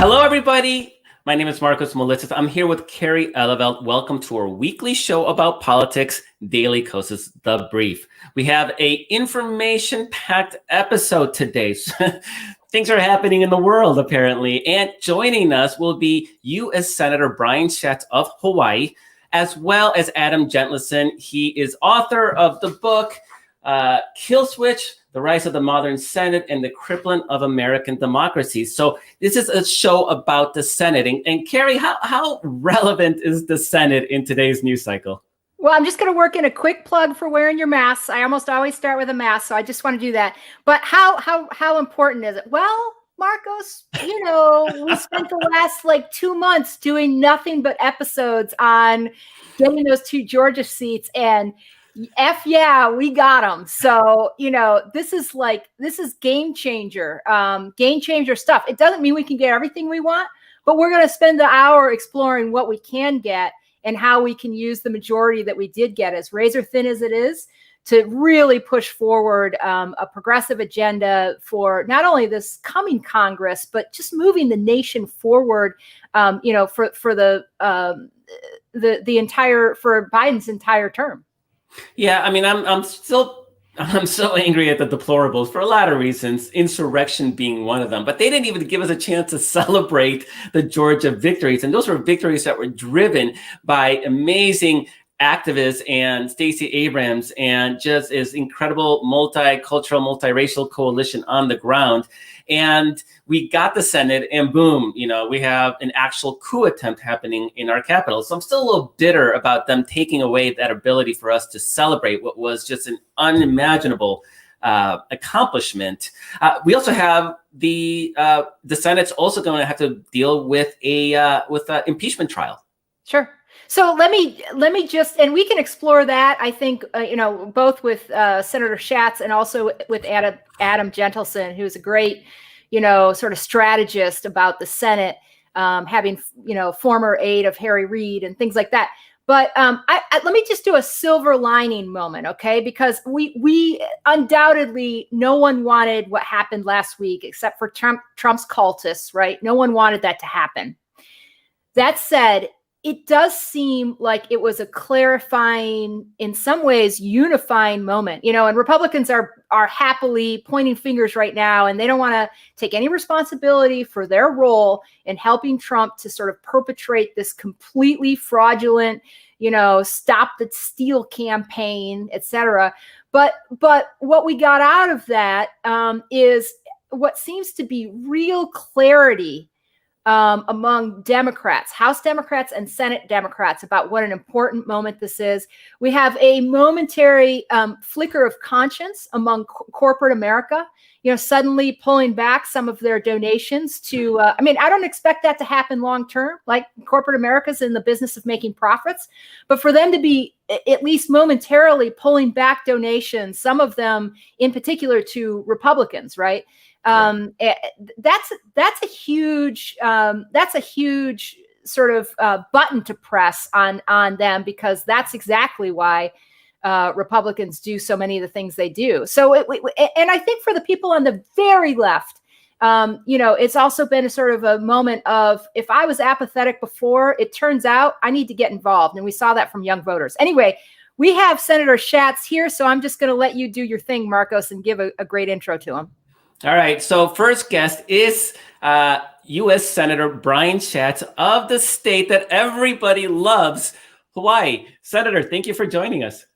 Hello, everybody. My name is Marcos Molitzis. I'm here with Carrie Elevelt. Welcome to our weekly show about politics, Daily Kos' The Brief. We have a information-packed episode today. Things are happening in the world, apparently. And joining us will be U.S. Senator Brian Schatz of Hawaii, as well as Adam Jentleson. He is author of the book, Kill Switch, The Rise of the Modern Senate and the Crippling of American Democracy. So this is a show about the Senate. And Carrie, how relevant is the Senate in today's news cycle? Well, I'm just going to work in a quick plug for wearing your masks. I almost always start with a mask, so I just want to do that. But how important is it? Well, Marcos, we spent the last 2 months doing nothing but episodes on getting those 2 Georgia seats, and yeah, we got them. So, this is game changer stuff. It doesn't mean we can get everything we want, but we're going to spend the hour exploring what we can get and how we can use the majority that we did get, as razor thin as it is, to really push forward a progressive agenda for not only this coming Congress, but just moving the nation forward, for Biden's entire term. Yeah, I mean, I'm so angry at the deplorables for a lot of reasons, insurrection being one of them. But they didn't even give us a chance to celebrate the Georgia victories. And those were victories that were driven by amazing activists and Stacey Abrams and just this incredible multicultural, multiracial coalition on the ground. And we got the Senate, and boom, we have an actual coup attempt happening in our capital. So I'm still a little bitter about them taking away that ability for us to celebrate what was just an unimaginable accomplishment. We also have the Senate's also going to have to deal with a impeachment trial. Sure. So let me just, and we can explore that, I think, both with Senator Schatz and also with Adam Jentleson, who's a great, sort of strategist about the Senate, having, former aide of Harry Reid and things like that. But let me just do a silver lining moment, okay? Because we undoubtedly, no one wanted what happened last week except for Trump's cultists, right? No one wanted that to happen. That said, it does seem like it was a clarifying, in some ways, unifying moment, and Republicans are happily pointing fingers right now, and they don't want to take any responsibility for their role in helping Trump to sort of perpetrate this completely fraudulent, stop the steal campaign, et cetera. But what we got out of that is what seems to be real clarity among Democrats, House Democrats and Senate Democrats, about what an important moment this is. We have a momentary flicker of conscience among corporate America, suddenly pulling back some of their donations to, I don't expect that to happen long term, like corporate America's in the business of making profits, but for them to be at least momentarily pulling back donations, some of them in particular to Republicans, right? That's a huge sort of button to press on them, because that's exactly why Republicans do so many of the things they do. So, and I think for the people on the very left, it's also been a sort of a moment of, if I was apathetic before, it turns out I need to get involved, and we saw that from young voters. Anyway, we have Senator Schatz here, so I'm just going to let you do your thing, Marcos, and give a great intro to him. All right. So first guest is U.S. Senator Brian Schatz of the state that everybody loves, Hawaii. Senator, thank you for joining us.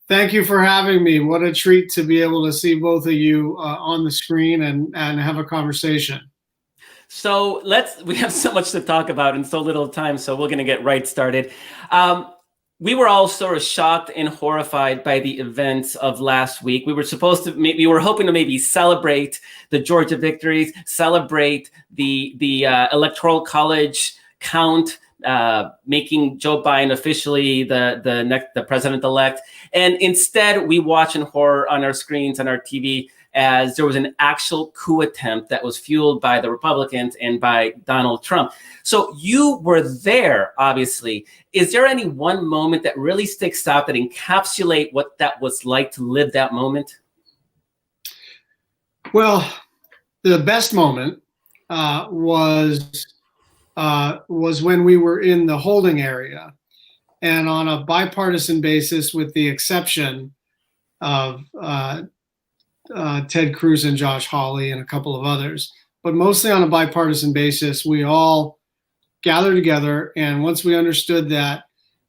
Thank you for having me. What a treat to be able to see both of you on the screen and have a conversation. So we have so much to talk about in so little time, so we're going to get right started. We were all sort of shocked and horrified by the events of last week. We were hoping to maybe celebrate the Georgia victories, celebrate the Electoral College count, making Joe Biden officially the president-elect. And instead, we watch in horror on our screens, on our TV, as there was an actual coup attempt that was fueled by the Republicans and by Donald Trump. So you were there, obviously. Is there any one moment that really sticks out that encapsulate what that was like to live that moment? Well, the best moment was was when we were in the holding area, and on a bipartisan basis, with the exception of Ted Cruz and Josh Hawley and a couple of others, but mostly on a bipartisan basis, we all gathered together. And once we understood that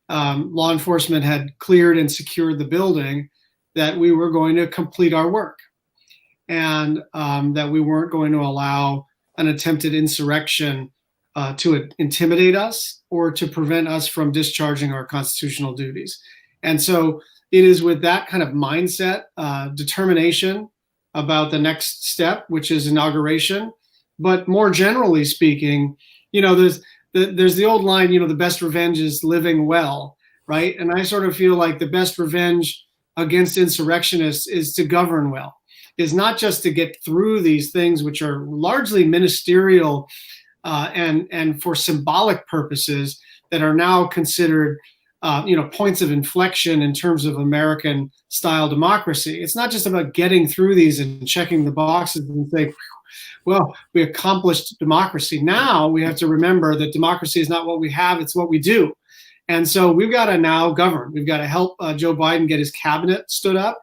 law enforcement had cleared and secured the building, that we were going to complete our work, and that we weren't going to allow an attempted insurrection to intimidate us or to prevent us from discharging our constitutional duties. And so it is with that kind of mindset, determination about the next step, which is inauguration. But more generally speaking, there's the old line, the best revenge is living well, right? And I sort of feel like the best revenge against insurrectionists is to govern well, is not just to get through these things which are largely ministerial and for symbolic purposes that are now considered points of inflection in terms of American style democracy. It's not just about getting through these and checking the boxes and say, well, we accomplished democracy. Now we have to remember that democracy is not what we have, it's what we do. And so we've got to now govern. We've got to help Joe Biden get his cabinet stood up.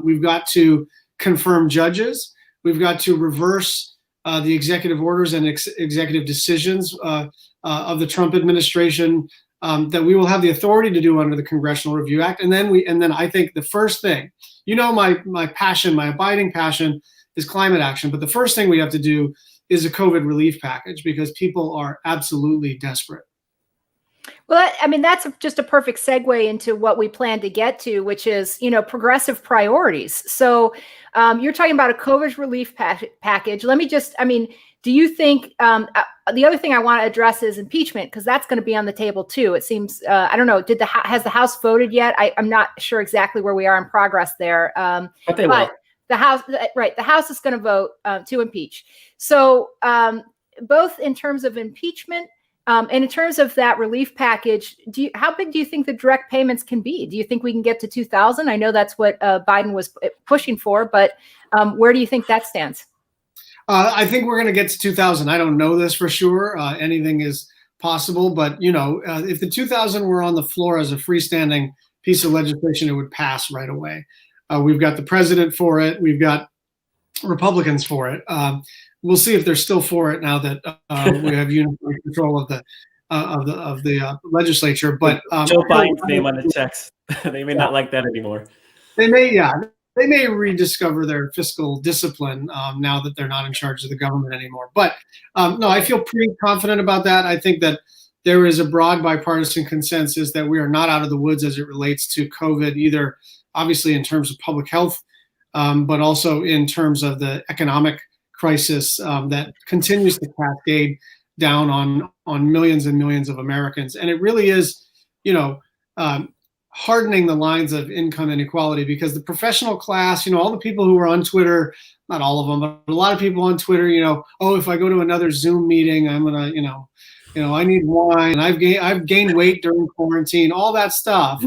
We've got to confirm judges. We've got to reverse the executive orders and executive decisions of the Trump administration that we will have the authority to do under the Congressional Review Act. And then I think the first thing, my passion, my abiding passion is climate action. But the first thing we have to do is a COVID relief package, because people are absolutely desperate. Well, that's just a perfect segue into what we plan to get to, which is, progressive priorities. So you're talking about a COVID relief package. Let me just, do you think the other thing I want to address is impeachment, because that's going to be on the table too. It seems, I don't know, has the House voted yet? I'm not sure exactly where we are in progress there. But they will. The House, right? The House is going to vote to impeach. So both in terms of impeachment and in terms of that relief package, how big do you think the direct payments can be? Do you think we can get to 2,000? I know that's what Biden was pushing for, but where do you think that stands? I think we're going to get to 2,000. I don't know this for sure. Anything is possible, but if the 2,000 were on the floor as a freestanding piece of legislation, it would pass right away. We've got the president for it. We've got Republicans for it. We'll see if they're still for it now that we have unified control of the legislature. But Joe Biden's name on the checks. They may not like that anymore. They may rediscover their fiscal discipline now that they're not in charge of the government anymore. But no, I feel pretty confident about that. I think that there is a broad bipartisan consensus that we are not out of the woods as it relates to COVID, either obviously in terms of public health, but also in terms of the economic crisis that continues to cascade down on millions and millions of Americans. And it really is, hardening the lines of income inequality, because the professional class, all the people who are on Twitter, not all of them, but a lot of people on Twitter, if I go to another Zoom meeting, I'm gonna, I need wine. I've gained weight during quarantine. All that stuff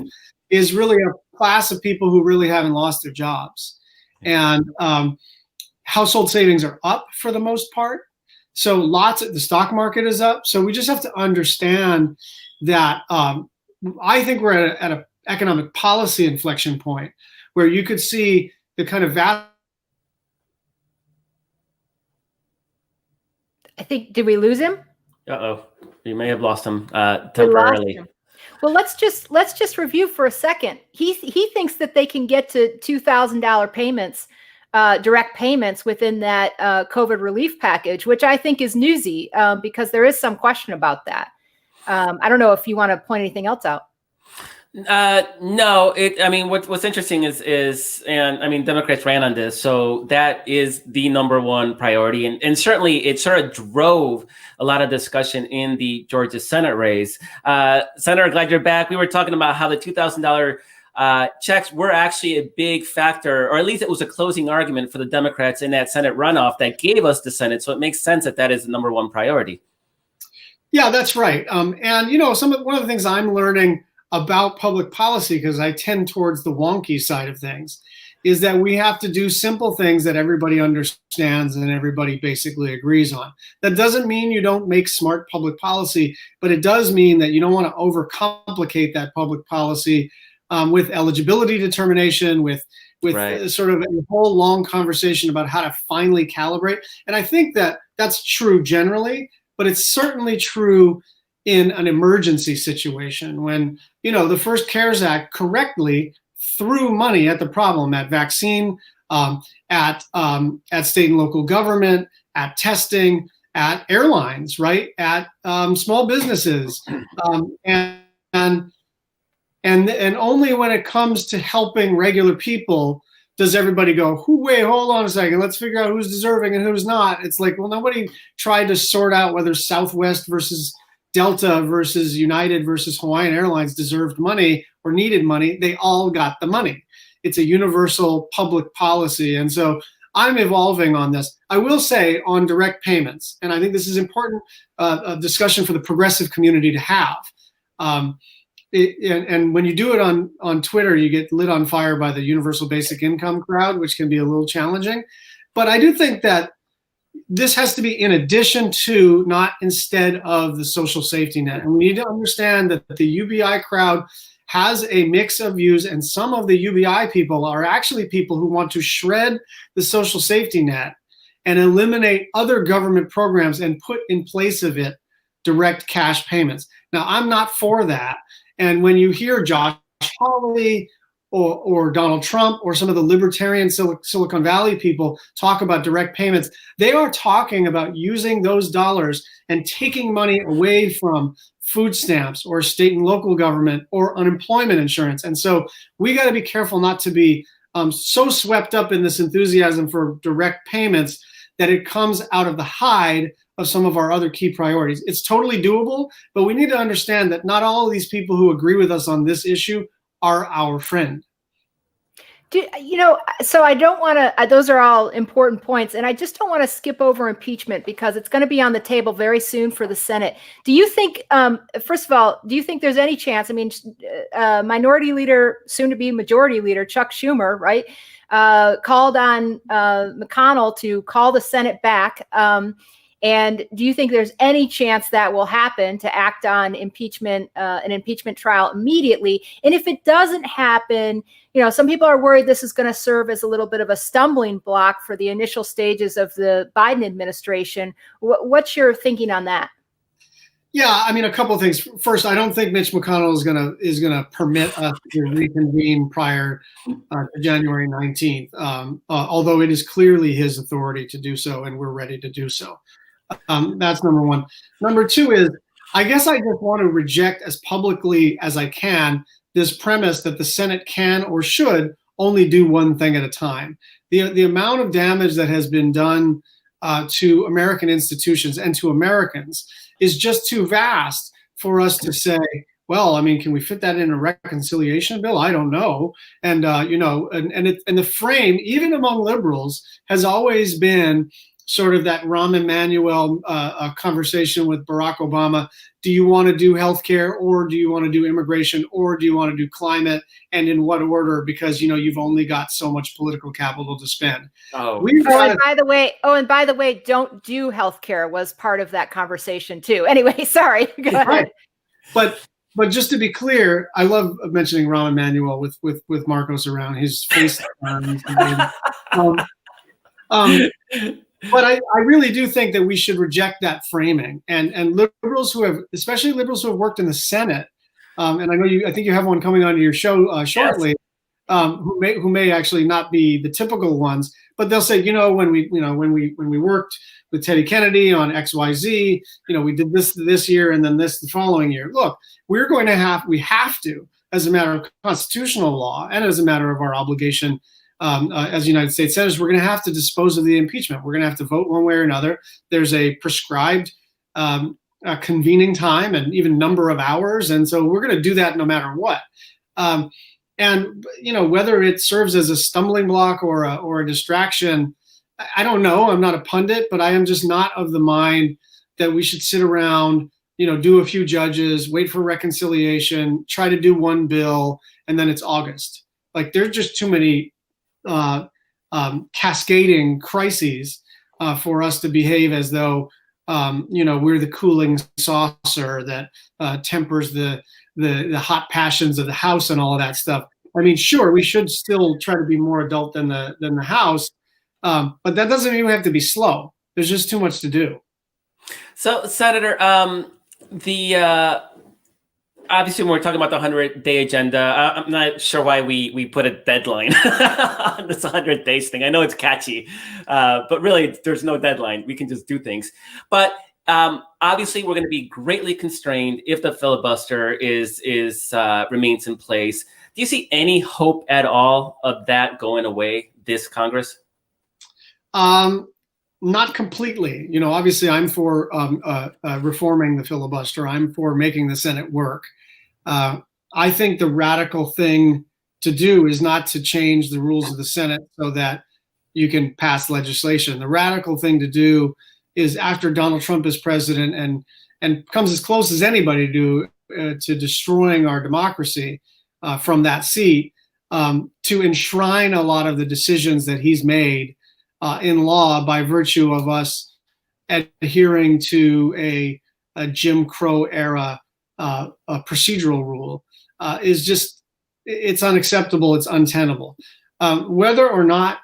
is really a class of people who really haven't lost their jobs, and household savings are up for the most part. So the stock market is up. So we just have to understand that I think we're at an economic policy inflection point where you could see the kind of vast. I think, did we lose him? Uh-oh, you may have lost him temporarily. Well, let's just review for a second. He thinks that they can get to $2,000 payments, direct payments within that COVID relief package, which I think is newsy because there is some question about that. I don't know if you want to point anything else out. No, what's interesting is Democrats ran on this, so that is the number one priority, and certainly it sort of drove a lot of discussion in the Georgia Senate race. Senator, glad you're back. We were talking about how the $2,000 checks were actually a big factor, or at least it was a closing argument for the Democrats in that Senate runoff that gave us the Senate. So it makes sense that is the number one priority. Yeah, that's right. And one of the things I'm learning about public policy, because I tend towards the wonky side of things, is that we have to do simple things that everybody understands and everybody basically agrees on. That doesn't mean you don't make smart public policy, but it does mean that you don't want to overcomplicate that public policy with eligibility determination, with sort of a whole long conversation about how to finally calibrate. And I think that that's true generally, but it's certainly true in an emergency situation when, the first CARES Act correctly threw money at the problem, at vaccine, at state and local government, at testing, at airlines, right? At small businesses, and only when it comes to helping regular people does everybody go, wait, hold on a second, let's figure out who's deserving and who's not. It's like, well, nobody tried to sort out whether Southwest versus Delta versus United versus Hawaiian Airlines deserved money or needed money. They all got the money. It's a universal public policy. And so I'm evolving on this. I will say on direct payments, and I think this is important a discussion for the progressive community to have. And when you do it on Twitter, you get lit on fire by the universal basic income crowd, which can be a little challenging. But I do think that this has to be in addition to, not instead of, the social safety net. And we need to understand that the UBI crowd has a mix of views, and some of the UBI people are actually people who want to shred the social safety net and eliminate other government programs and put in place of it direct cash payments. Now, I'm not for that. And when you hear Josh Hawley or Donald Trump or some of the libertarian Silicon Valley people talk about direct payments, they are talking about using those dollars and taking money away from food stamps or state and local government or unemployment insurance. And so we got to be careful not to be so swept up in this enthusiasm for direct payments that it comes out of the hide of some of our other key priorities. It's totally doable, but we need to understand that not all of these people who agree with us on this issue are our friend. So I don't want to, those are all important points, and I just don't want to skip over impeachment because it's going to be on the table very soon for the Senate. Do you think, first of all, do you think there's any chance, Minority Leader, soon to be Majority Leader, Chuck Schumer, right, called on McConnell to call the Senate back, and do you think there's any chance that will happen, to act on impeachment, an impeachment trial immediately? And if it doesn't happen, some people are worried this is going to serve as a little bit of a stumbling block for the initial stages of the Biden administration. What's your thinking on that? Yeah, a couple of things. First, I don't think Mitch McConnell is gonna permit us to reconvene prior to January 19th, although it is clearly his authority to do so, and we're ready to do so. That's number one. Number two is, I guess I just want to reject as publicly as I can this premise that the Senate can or should only do one thing at a time. The amount of damage that has been done to American institutions and to Americans is just too vast for us to say, well, can we fit that in a reconciliation bill? I don't know. And and the frame, even among liberals, has always been sort of that Rahm Emanuel conversation with Barack Obama. Do you want to do healthcare, or do you want to do immigration, or do you want to do climate, and in what order? Because you've only got so much political capital to spend. And by the way, don't do healthcare was part of that conversation too. Anyway, sorry. Go ahead. Right. But just to be clear, I love mentioning Rahm Emanuel with Marcos around his face. But I really do think that we should reject that framing, and liberals especially liberals who have worked in the Senate, and I think you have one coming onto your show shortly, yes. who may actually not be the typical ones, but they'll say, when we worked with Teddy Kennedy on XYZ, we did this year and then this the following year. Look, we have to, as a matter of constitutional law and as a matter of our obligation. As United States Senators, we're going to have to dispose of the impeachment. We're going to have to vote one way or another. There's a prescribed convening time and even number of hours, and so we're going to do that no matter what. And whether it serves as a stumbling block or a distraction, I don't know. I'm not a pundit, but I am just not of the mind that we should sit around, do a few judges, wait for reconciliation, try to do one bill, and then it's August. Like, there's just too many cascading crises for us to behave as though we're the cooling saucer that tempers the hot passions of the House and all of that stuff. I mean, sure, we should still try to be more adult than the House, but that doesn't mean we have to be slow. There's just too much to do. So, Senator, obviously, when we're talking about the 100-day agenda, I'm not sure why we put a deadline on this 100 days thing. I know it's catchy, but really, there's no deadline. We can just do things. But obviously, we're going to be greatly constrained if the filibuster remains in place. Do you see any hope at all of that going away this Congress? Not completely. Obviously, I'm for reforming the filibuster. I'm for making the Senate work. I think the radical thing to do is not to change the rules of the Senate so that you can pass legislation. The radical thing to do is, after Donald Trump is president and comes as close as anybody to destroying our democracy from that seat, to enshrine a lot of the decisions that he's made in law by virtue of us adhering to a Jim Crow era a procedural rule it's unacceptable. It's untenable. Whether or not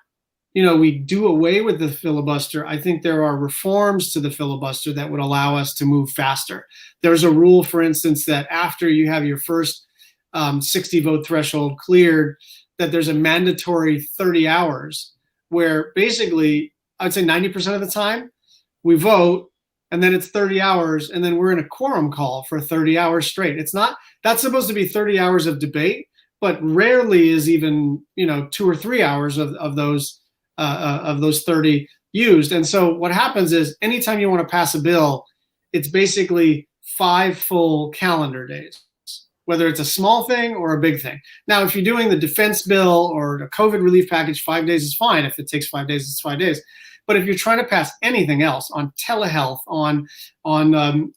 we do away with the filibuster, I think there are reforms to the filibuster that would allow us to move faster. There's a rule, for instance, that after you have your first 60 vote threshold cleared, that there's a mandatory 30 hours where basically I'd say 90% of the time we vote, and then it's 30 hours, and then we're in a quorum call for 30 hours straight. That's supposed to be 30 hours of debate, but rarely is even 2 or 3 hours of those 30 used. And so what happens is, anytime you want to pass a bill, it's basically 5 full calendar days, whether it's a small thing or a big thing. Now, if you're doing the defense bill or the COVID relief package, 5 days is fine. If it takes 5 days, it's 5 days. But if you're trying to pass anything else on telehealth, on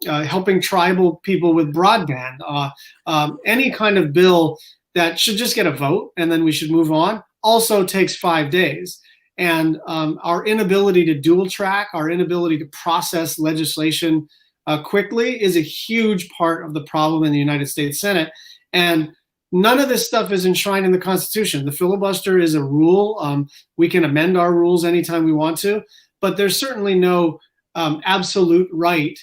helping tribal people with broadband, any kind of bill that should just get a vote and then we should move on, also takes 5 days. And our inability to dual track, our inability to process legislation quickly is a huge part of the problem in the United States Senate. And none of this stuff is enshrined in the Constitution. The filibuster is a rule. We can amend our rules anytime we want to, but there's certainly no absolute right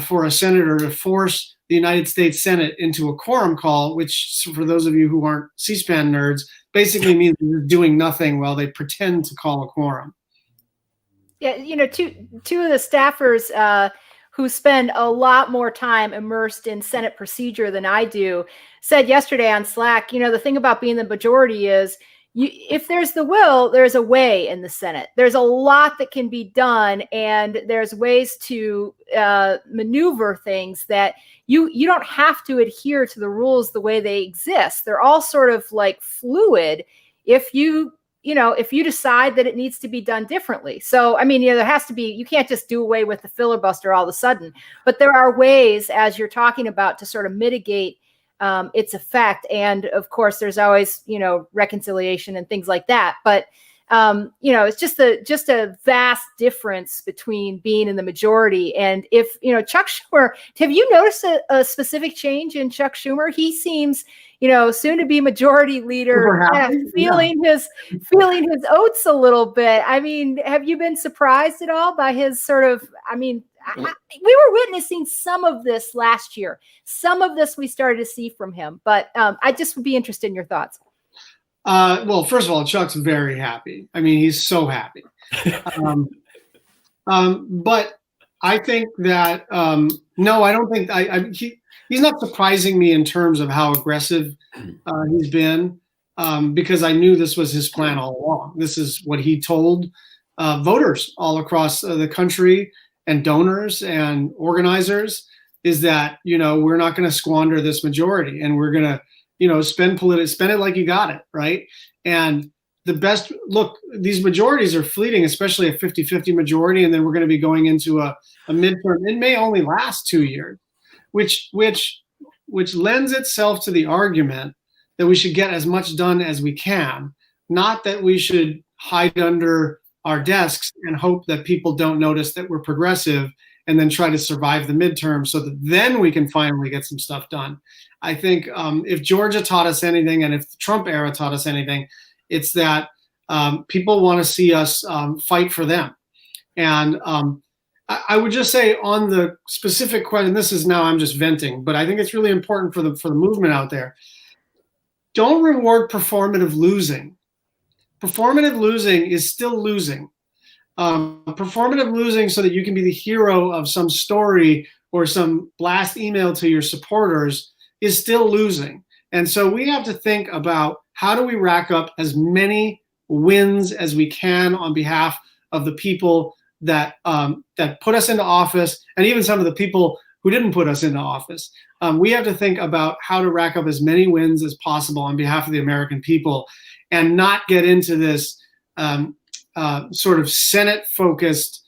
for a senator to force the United States Senate into a quorum call, which, for those of you who aren't C-SPAN nerds, basically means they're doing nothing while they pretend to call a quorum. Yeah, two of the staffers who spend a lot more time immersed in Senate procedure than I do, said yesterday on Slack, the thing about being the majority is, if there's the will, there's a way in the Senate. There's a lot that can be done, and there's ways to maneuver things that you don't have to adhere to the rules the way they exist. They're all sort of like fluid if you decide that it needs to be done differently. So, I mean, there has to be, you can't just do away with the filibuster all of a sudden, but there are ways, as you're talking about, to sort of mitigate its effect. And of course, there's always, reconciliation and things like that. But, it's just a vast difference between being in the majority. And if, Chuck Schumer, have you noticed a specific change in Chuck Schumer? He seems, soon to be majority leader, feeling his oats a little bit. I mean, have you been surprised at all by his sort of, we were witnessing some of this last year. Some of this we started to see from him, but I just would be interested in your thoughts. Well, first of all, Chuck's very happy. I mean, he's so happy. But I think that, no, I don't think he's not surprising me in terms of how aggressive he's been, because I knew this was his plan all along. This is what he told voters all across the country and donors and organizers, is that, we're not going to squander this majority, and we're going to, spend it like you got it, right? And the best, look, these majorities are fleeting, especially a 50-50 majority, and then we're going to be going into a midterm. It may only last 2 years, which lends itself to the argument that we should get as much done as we can not that we should hide under our desks and hope that people don't notice that we're progressive and then try to survive the midterm so that then we can finally get some stuff done. I think if Georgia taught us anything, and if the Trump era taught us anything, it's that people want to see us fight for them. And I would just say on the specific question, this is now I'm just venting, but I think it's really important for the movement out there. Don't reward performative losing. Performative losing is still losing. Performative losing so that you can be the hero of some story or some blast email to your supporters is still losing. And so we have to think about how do we rack up as many wins as we can on behalf of the people that put us into office, and even some of the people who didn't put us into office. We have to think about how to rack up as many wins as possible on behalf of the American people, and not get into this sort of Senate-focused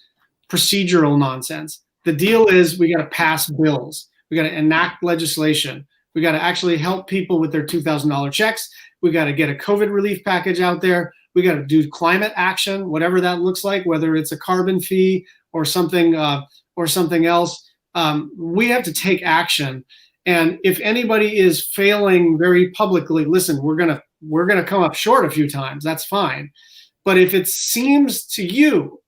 procedural nonsense. The deal is we got to pass bills. We got to enact legislation. We got to actually help people with their $2,000 checks. We got to get a COVID relief package out there. We got to do climate action, whatever that looks like, whether it's a carbon fee or something else. We have to take action. And if anybody is failing very publicly, listen, we're gonna come up short a few times. That's fine. But if it seems to you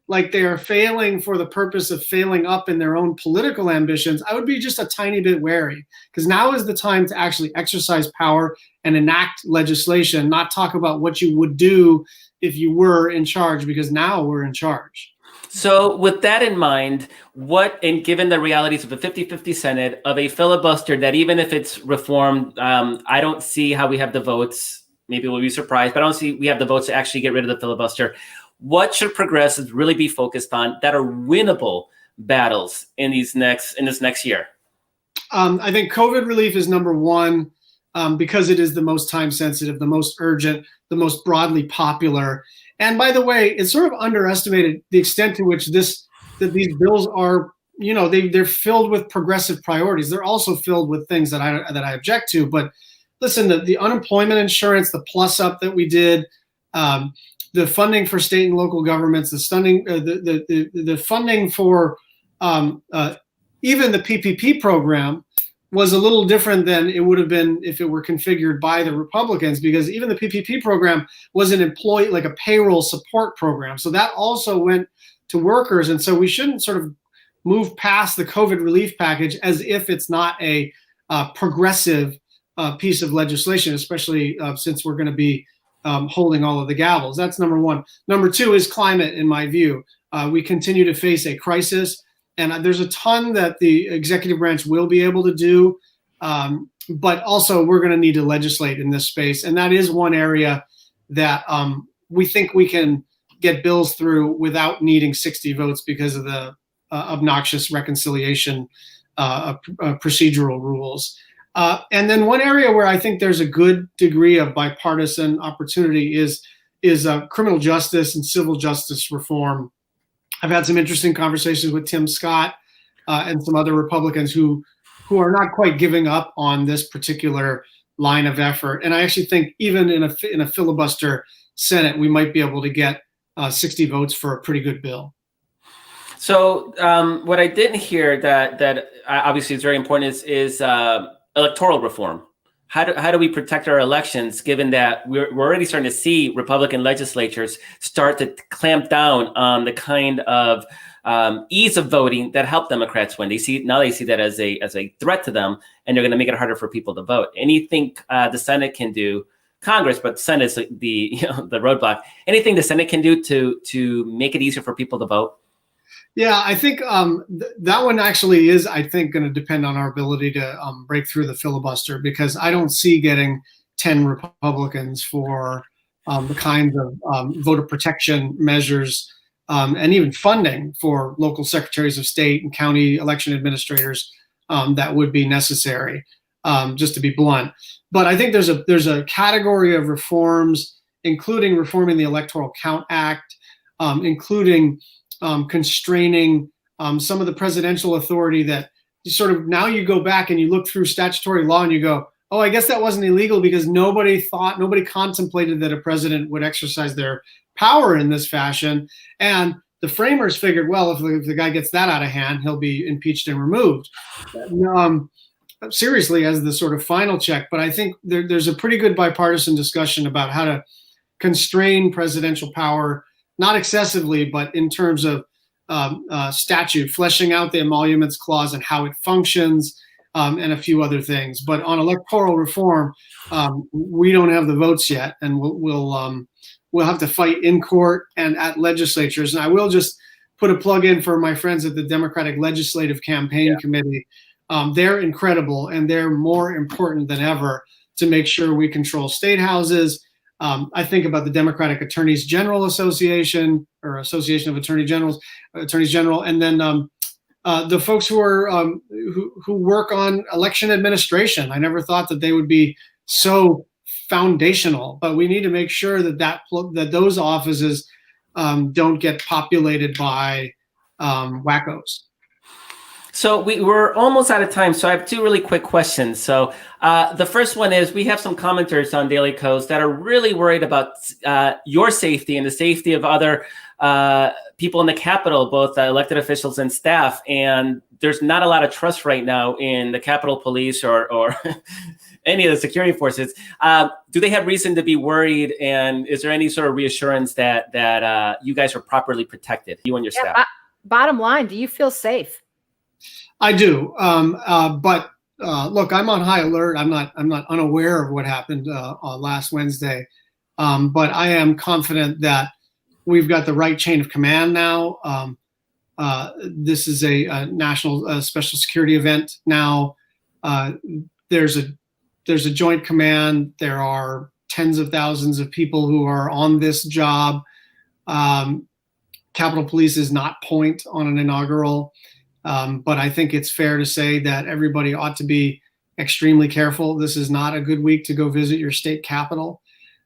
like they are failing for the purpose of failing up in their own political ambitions, I would be just a tiny bit wary, because now is the time to actually exercise power and enact legislation, not talk about what you would do if you were in charge, because now we're in charge. So with that in mind, and given the realities of a 50-50 Senate, of a filibuster that even if it's reformed, I don't see how we have the votes. Maybe we'll be surprised, but I don't see we have the votes to actually get rid of the filibuster. What should progressives really be focused on that are winnable battles in this next year? I think COVID relief is number one, because it is the most time sensitive, the most urgent, the most broadly popular. And by the way, it's sort of underestimated the extent to which these bills are, they're filled with progressive priorities. They're also filled with things that I object to. But listen, the unemployment insurance, the plus up that we did, the funding for state and local governments, the funding for even the PPP program was a little different than it would have been if it were configured by the Republicans, because even the PPP program was an employee, like a payroll support program. So that also went to workers. And so we shouldn't sort of move past the COVID relief package as if it's not a progressive piece of legislation, especially since we're going to be holding all of the gavels. That's number one. Number two is climate, in my view. We continue to face a crisis. And there's a ton that the executive branch will be able to do, but also we're going to need to legislate in this space. And that is one area that we think we can get bills through without needing 60 votes because of the obnoxious reconciliation procedural rules. And then one area where I think there's a good degree of bipartisan opportunity is criminal justice and civil justice reform. I've had some interesting conversations with Tim Scott and some other Republicans who are not quite giving up on this particular line of effort. And I actually think even in a filibuster Senate, we might be able to get 60 votes for a pretty good bill. So what I didn't hear that obviously is very important is electoral reform. How do we protect our elections, given that we're already starting to see Republican legislatures start to clamp down on the kind of ease of voting that helped Democrats win? They see that as a threat to them, and they're going to make it harder for people to vote. Anything the Senate can do, Congress, but Senate is the roadblock. Anything the Senate can do to make it easier for people to vote? Yeah, I think that one actually is, I think, going to depend on our ability to break through the filibuster, because I don't see getting 10 Republicans for the kinds of voter protection measures and even funding for local secretaries of state and county election administrators that would be necessary, just to be blunt. But I think there's a category of reforms, including reforming the Electoral Count Act, including constraining some of the presidential authority that sort of, now you go back and you look through statutory law and you go, oh, I guess that wasn't illegal because nobody contemplated that a president would exercise their power in this fashion. And the framers figured, well, if the guy gets that out of hand, he'll be impeached and removed. Seriously, as the sort of final check. But I think there's a pretty good bipartisan discussion about how to constrain presidential power, not excessively, but in terms of statute, fleshing out the emoluments clause and how it functions, and a few other things. But on electoral reform, we don't have the votes yet, and we'll have to fight in court and at legislatures. And I will just put a plug in for my friends at the Democratic Legislative Campaign Committee. They're incredible, and they're more important than ever to make sure we control state houses. I think about the Democratic Attorneys General Association, or Association of Attorneys General, and then the folks who are who work on election administration. I never thought that they would be so foundational, but we need to make sure that those offices don't get populated by wackos. So we're almost out of time. So I have two really quick questions. So the first one is, we have some commenters on Daily Kos that are really worried about your safety and the safety of other people in the Capitol, both elected officials and staff. And there's not a lot of trust right now in the Capitol Police or any of the security forces. Do they have reason to be worried? And is there any sort of reassurance that you guys are properly protected, you and your staff? Bottom line, do you feel safe? I do, but look, I'm on high alert. I'm not unaware of what happened last Wednesday, but I am confident that we've got the right chain of command now. This is a national special security event now. There's a joint command. There are tens of thousands of people who are on this job. Capitol Police is not point on an inaugural. But I think it's fair to say that everybody ought to be extremely careful. This is not a good week to go visit your state capital.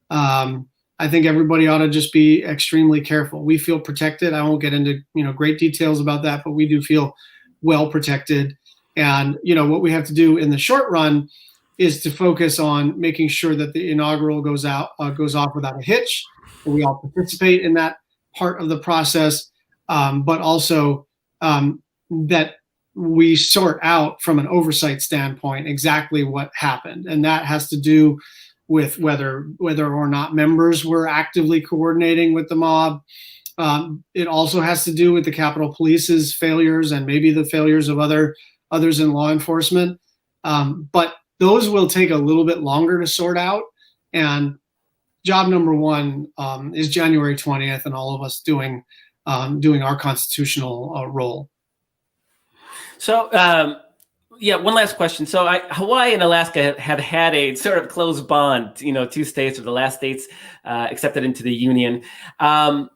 I think everybody ought to just be extremely careful. We feel protected. I won't get into great details about that, but we do feel well protected. And what we have to do in the short run is to focus on making sure that the inaugural goes off without a hitch. We all participate in that part of the process, but also that we sort out from an oversight standpoint exactly what happened. And that has to do with whether or not members were actively coordinating with the mob. It also has to do with the Capitol Police's failures and maybe the failures of others in law enforcement. But those will take a little bit longer to sort out. And job number one is January 20th and all of us doing our constitutional role. So, one last question. So Hawaii and Alaska have had a sort of close bond, two states are the last states accepted into the union.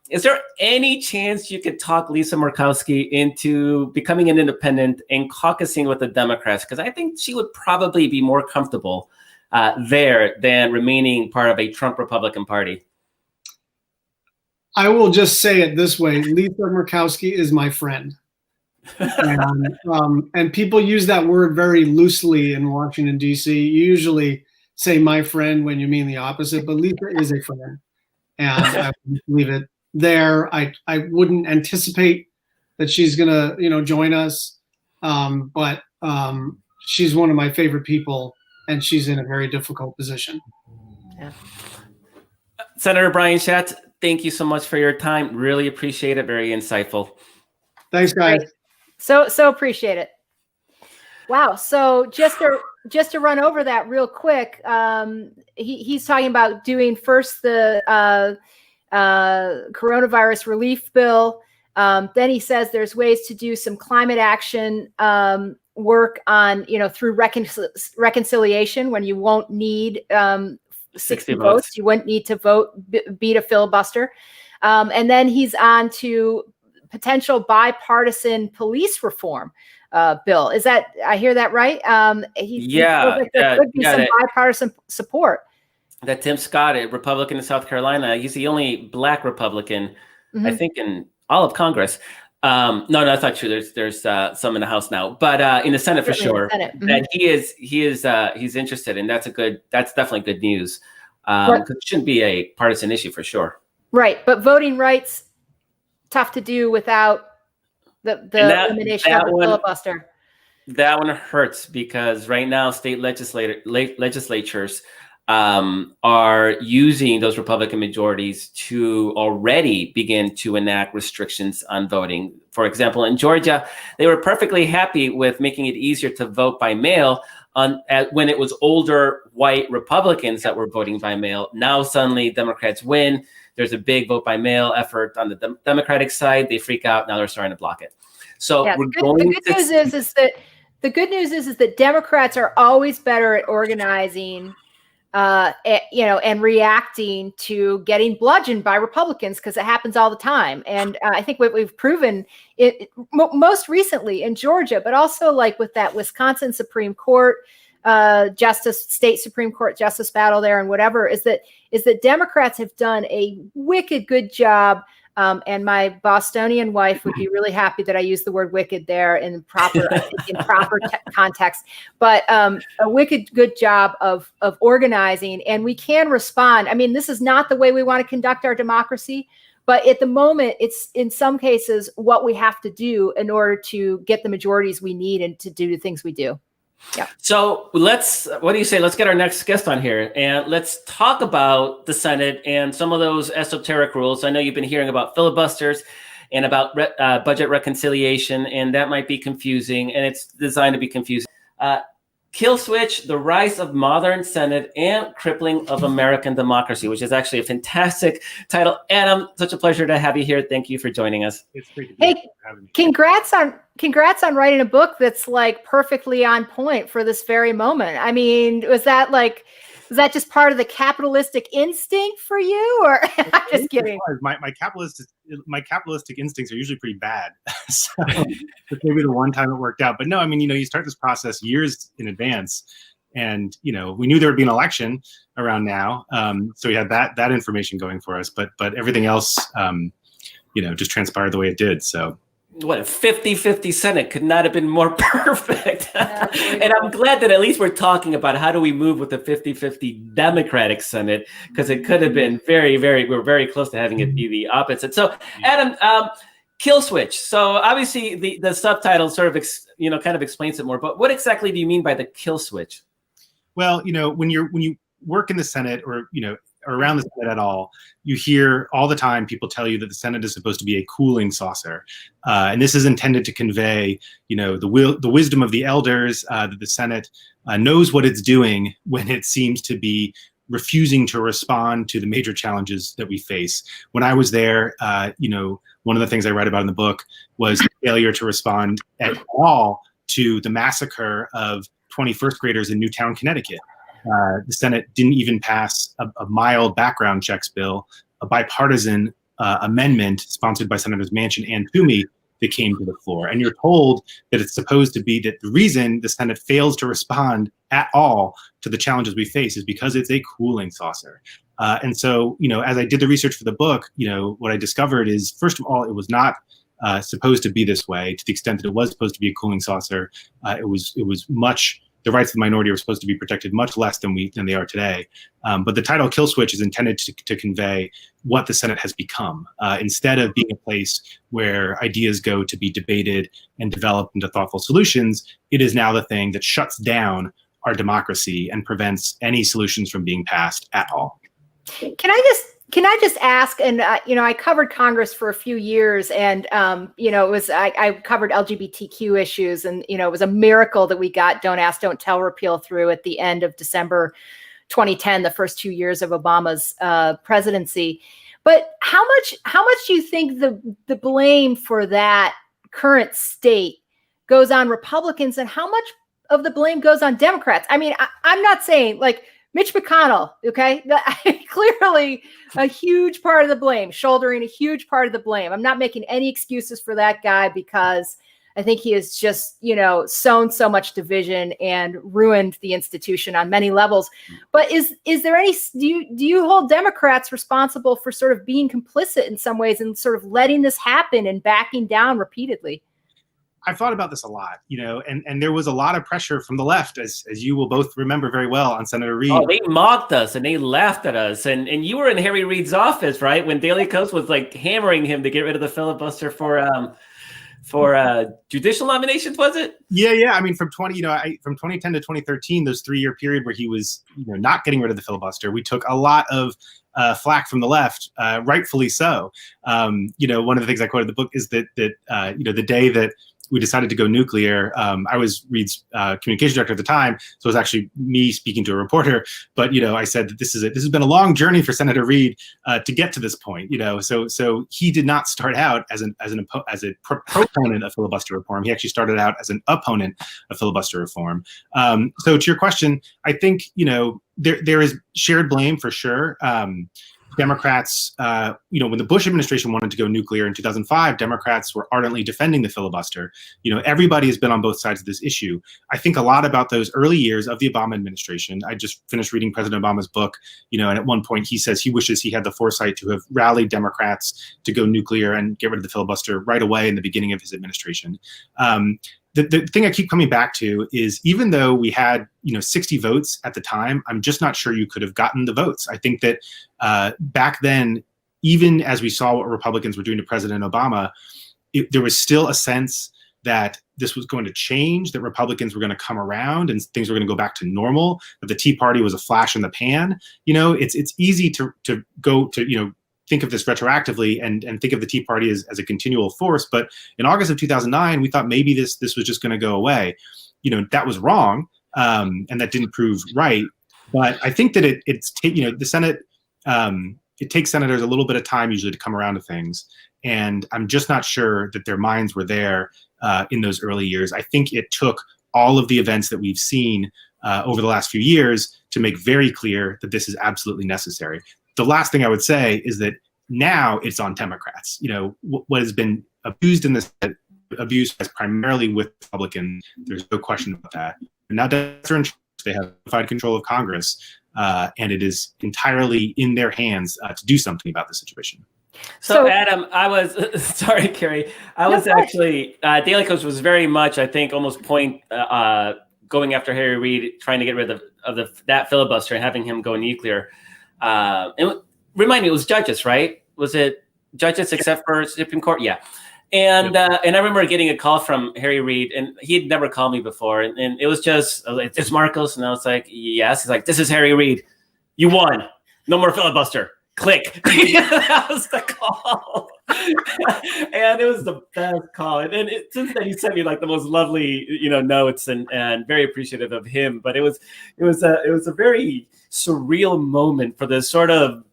Is there any chance you could talk Lisa Murkowski into becoming an independent and caucusing with the Democrats? Because I think she would probably be more comfortable there than remaining part of a Trump Republican Party. I will just say it this way. Lisa Murkowski is my friend. And people use that word very loosely in Washington, D.C. You usually say my friend when you mean the opposite, but Lisa is a friend. And I would leave it there. I wouldn't anticipate that she's going to, join us. But she's one of my favorite people, and she's in a very difficult position. Yeah. Senator Brian Schatz, thank you so much for your time. Really appreciate it. Very insightful. Thanks, guys. Great. So appreciate it. Wow. So just to run over that real quick, he's talking about doing first the coronavirus relief bill. Then he says there's ways to do some climate action work on, through reconciliation when you won't need 60 votes. You wouldn't need to beat a filibuster. And then he's on to potential bipartisan police reform bill. Is that, I hear that right? There could be some bipartisan support. That Tim Scott, a Republican in South Carolina, he's the only Black Republican, I think, in all of Congress. No, that's not true. There's some in the House now, but in the Senate for Certainly in the sure. Senate. Mhm. That he's interested, and that's definitely good news. Because it shouldn't be a partisan issue for sure. Right, but voting rights tough to do without the elimination of the filibuster. That one hurts because right now state legislatures are using those Republican majorities to already begin to enact restrictions on voting. For example, in Georgia, they were perfectly happy with making it easier to vote by mail when it was older white Republicans that were voting by mail. Now suddenly Democrats win. There's a big vote by mail effort on the Democratic side. They freak out. Now they're starting to block it. So the good news is that Democrats are always better at organizing, and reacting to getting bludgeoned by Republicans, because it happens all the time. And I think what we've proven most recently in Georgia, but also like with that Wisconsin Supreme Court state Supreme Court justice battle there and whatever, is that Democrats have done a wicked good job. And my Bostonian wife would be really happy that I use the word wicked there in proper context, but a wicked good job of organizing, and we can respond. I mean, this is not the way we want to conduct our democracy, but at the moment, it's in some cases what we have to do in order to get the majorities we need and to do the things we do. Yeah. So what do you say? Let's get our next guest on here and let's talk about the Senate and some of those esoteric rules. I know you've been hearing about filibusters and about budget reconciliation, and that might be confusing, and it's designed to be confusing. Kill Switch, The Rise of Modern Senate and Crippling of American Democracy, which is actually a fantastic title. Adam, such a pleasure to have you here. Thank you for joining us. It's great to be here. Having me. Congrats on writing a book that's like perfectly on point for this very moment. I mean, was that just part of the capitalistic instinct for you, or I'm just kidding? My capitalistic instincts are usually pretty bad, so it's maybe the one time it worked out. But no, I mean, you start this process years in advance, and we knew there would be an election around now, so we had that information going for us. But everything else, just transpired the way it did. So. What a 50-50 Senate could not have been more perfect. And I'm glad that at least we're talking about how do we move with the 50-50 Democratic Senate, because it could have been we're very close to having it be the opposite. So Adam, Kill Switch. So obviously the subtitle sort of, kind of explains it more, but what exactly do you mean by the kill switch? Well, when you work in the Senate or around the Senate at all, you hear all the time people tell you that the Senate is supposed to be a cooling saucer. And this is intended to convey, the wisdom of the elders, that the Senate knows what it's doing when it seems to be refusing to respond to the major challenges that we face. When I was there, one of the things I write about in the book was the failure to respond at all to the massacre of 21st graders in Newtown, Connecticut. The Senate didn't even pass a mild background checks bill, a bipartisan amendment sponsored by Senators Manchin and Toomey that came to the floor. And you're told that it's supposed to be that the reason the Senate fails to respond at all to the challenges we face is because it's a cooling saucer. And so, as I did the research for the book, what I discovered is, first of all, it was not supposed to be this way. To the extent that it was supposed to be a cooling saucer, it was much. The rights of the minority were supposed to be protected much less than they are today. But the title Kill Switch is intended to convey what the Senate has become. Instead of being a place where ideas go to be debated and developed into thoughtful solutions, it is now the thing that shuts down our democracy and prevents any solutions from being passed at all. Can I just ask, and I covered Congress for a few years, and it was I covered LGBTQ issues, and it was a miracle that we got Don't Ask, Don't Tell repeal through at the end of December 2010, the first 2 years of Obama's presidency. But how much do you think the blame for that current state goes on Republicans, and how much of the blame goes on Democrats? I mean, I'm not saying like Mitch McConnell, okay? Clearly a huge part of the blame, shouldering a huge part of the blame. I'm not making any excuses for that guy because, I think he has just, sown so much division and ruined the institution on many levels. But is there any, do you hold Democrats responsible for sort of being complicit in some ways and sort of letting this happen and backing down repeatedly? I've thought about this a lot, and there was a lot of pressure from the left, as you will both remember very well, on Senator Reid. Oh, they mocked us and they laughed at us. And you were in Harry Reid's office, right? When Daily Kos was like hammering him to get rid of the filibuster for judicial nominations, was it? Yeah. I mean, from 2010 to 2013, those 3-year period where he was, not getting rid of the filibuster, we took a lot of flack from the left, rightfully so. One of the things I quoted in the book is that the day that we decided to go nuclear, I was Reid's communication director at the time, so it was actually me speaking to a reporter. But I said that this has been a long journey for Senator Reid to get to this point. So he did not start out as a proponent of filibuster reform. He actually started out as an opponent of filibuster reform. So to your question, I think there is shared blame for sure. Democrats, when the Bush administration wanted to go nuclear in 2005, Democrats were ardently defending the filibuster. Everybody has been on both sides of this issue. I think a lot about those early years of the Obama administration. I just finished reading President Obama's book, and at one point he says he wishes he had the foresight to have rallied Democrats to go nuclear and get rid of the filibuster right away in the beginning of his administration. The thing I keep coming back to is, even though we had 60 votes at the time, I'm just not sure you could have gotten the votes. I think that back then, even as we saw what Republicans were doing to President Obama, there was still a sense that this was going to change, that Republicans were going to come around and things were going to go back to normal, that the Tea Party was a flash in the pan. It's easy to go to think of this retroactively and think of the Tea Party as a continual force. But in August of 2009, we thought maybe this was just going to go away. That was wrong, and that didn't prove right. But I think that the Senate, it takes senators a little bit of time usually to come around to things. And I'm just not sure that their minds were there in those early years. I think it took all of the events that we've seen over the last few years to make very clear that this is absolutely necessary. The last thing I would say is that now it's on Democrats. What has been abused in this abuse is primarily with Republicans. There's no question about that. And now Democrats are in charge. They have unified control of Congress, and it is entirely in their hands to do something about the situation. So Adam, I was sorry, Carrie. I was actually Daily Kos was very much, I think, almost going after Harry Reid, trying to get rid of that filibuster and having him go nuclear. And remind me, it was judges, right? Was it judges except for Supreme Court? Yeah. And I remember getting a call from Harry Reid, and he had never called me before. And it was just, it's Marcos. And I was like, yes. He's like, this is Harry Reid. You won. No more filibuster. Click. That was the call. And it was the best call. And since then, he sent me like the most lovely, notes and very appreciative of him. But it was a very surreal moment for this sort of